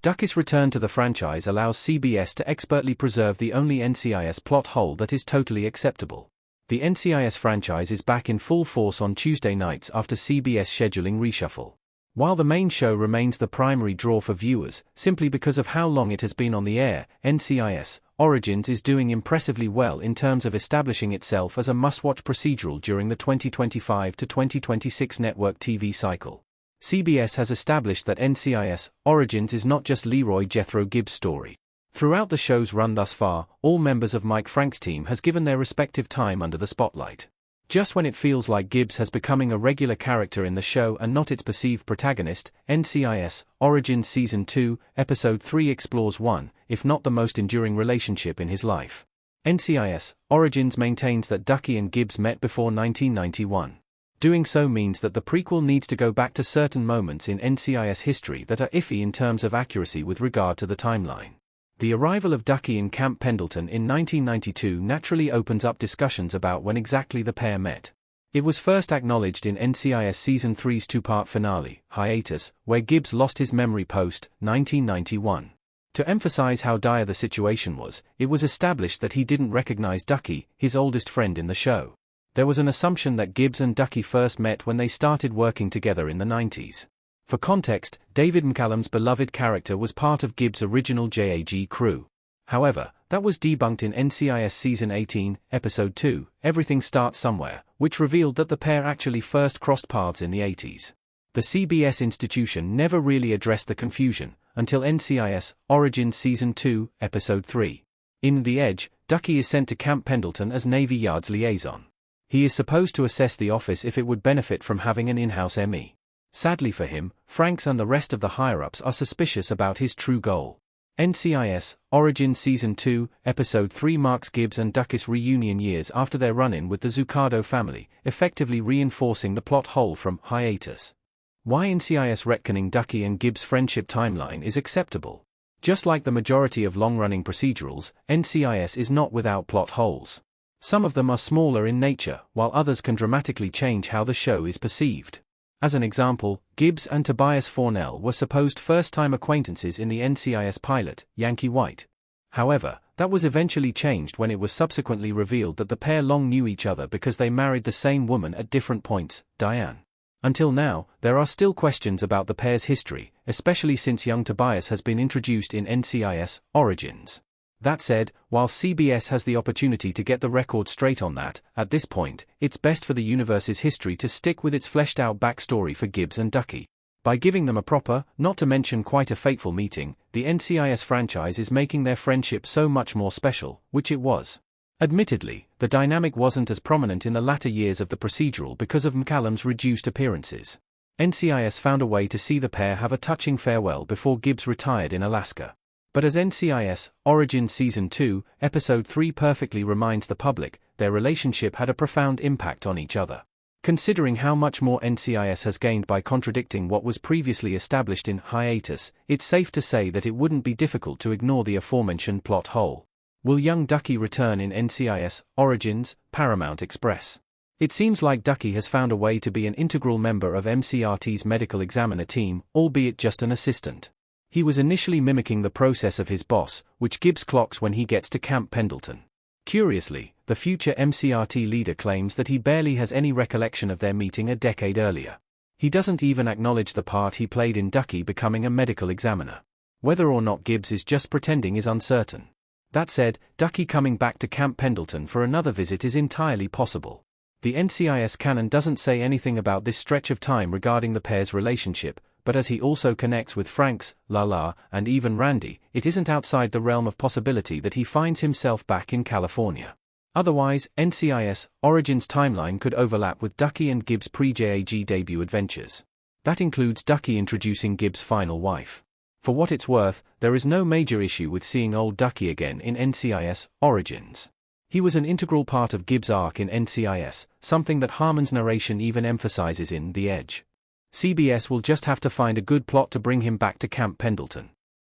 Ducky's return to the franchise allows CBS to expertly preserve the only NCIS plot hole that is totally acceptable. The NCIS franchise is back in full force on Tuesday nights after CBS scheduling reshuffle. While the main show remains the primary draw for viewers, simply because of how long it has been on the air, NCIS Origins is doing impressively well in terms of establishing itself as a must-watch procedural during the 2025 to 2026 network TV cycle. CBS has established that NCIS Origins is not just Leroy Jethro Gibbs' story. Throughout the show's run thus far, all members of Mike Frank's team has given their respective time under the spotlight. Just when it feels like Gibbs has becoming a regular character in the show and not its perceived protagonist, NCIS Origins Season 2, Episode 3 explores one, if not the most enduring relationship in his life. NCIS Origins maintains that Ducky and Gibbs met before 1991. Doing so means that the prequel needs to go back to certain moments in NCIS history that are iffy in terms of accuracy with regard to the timeline. The arrival of Ducky in Camp Pendleton in 1992 naturally opens up discussions about when exactly the pair met. It was first acknowledged in NCIS Season 3's two-part finale, Hiatus, where Gibbs lost his memory post-1991. To emphasize how dire the situation was, it was established that he didn't recognize Ducky, his oldest friend in the show. There was an assumption that Gibbs and Ducky first met when they started working together in the 90s. For context, David McCallum's beloved character was part of Gibbs' original JAG crew. However, that was debunked in NCIS Season 18, Episode 2, Everything Starts Somewhere, which revealed that the pair actually first crossed paths in the 80s. The CBS institution never really addressed the confusion, until NCIS Origins Season 2, Episode 3. In The Edge, Ducky is sent to Camp Pendleton as Navy Yard's liaison. He is supposed to assess the office if it would benefit from having an in-house ME. Sadly for him, Franks and the rest of the higher-ups are suspicious about his true goal. NCIS Origins Season 2, Episode 3 marks Gibbs and Ducky's reunion years after their run-in with the Zuccado family, effectively reinforcing the plot hole from Hiatus. Why NCIS retconning Ducky and Gibbs' friendship timeline is acceptable. Just like the majority of long-running procedurals, NCIS is not without plot holes. Some of them are smaller in nature, while others can dramatically change how the show is perceived. As an example, Gibbs and Tobias Fornell were supposed first-time acquaintances in the NCIS pilot, Yankee White. However, that was eventually changed when it was subsequently revealed that the pair long knew each other because they married the same woman at different points, Diane. Until now, there are still questions about the pair's history, especially since young Tobias has been introduced in NCIS Origins. That said, while CBS has the opportunity to get the record straight on that, at this point, it's best for the universe's history to stick with its fleshed-out backstory for Gibbs and Ducky. By giving them a proper, not to mention quite a fateful meeting, the NCIS franchise is making their friendship so much more special, which it was. Admittedly, the dynamic wasn't as prominent in the latter years of the procedural because of McCallum's reduced appearances. NCIS found a way to see the pair have a touching farewell before Gibbs retired in Alaska. But as NCIS Origins Season 2, Episode 3 perfectly reminds the public, their relationship had a profound impact on each other. Considering how much more NCIS has gained by contradicting what was previously established in Hiatus, it's safe to say that it wouldn't be difficult to ignore the aforementioned plot hole. Will young Ducky return in NCIS Origins? Paramount Express. It seems like Ducky has found a way to be an integral member of MCRT's medical examiner team, albeit just an assistant. He was initially mimicking the process of his boss, which Gibbs clocks when he gets to Camp Pendleton. Curiously, the future MCRT leader claims that he barely has any recollection of their meeting a decade earlier. He doesn't even acknowledge the part he played in Ducky becoming a medical examiner. Whether or not Gibbs is just pretending is uncertain. That said, Ducky coming back to Camp Pendleton for another visit is entirely possible. The NCIS canon doesn't say anything about this stretch of time regarding the pair's relationship, but as he also connects with Franks, Lala, and even Randy, it isn't outside the realm of possibility that he finds himself back in California. Otherwise, NCIS Origins timeline could overlap with Ducky and Gibbs' pre-JAG debut adventures. That includes Ducky introducing Gibbs' final wife. For what it's worth, there is no major issue with seeing old Ducky again in NCIS Origins. He was an integral part of Gibbs' arc in NCIS, something that Harmon's narration even emphasizes in The Edge. CBS will just have to find a good plot to bring him back to Camp Pendleton.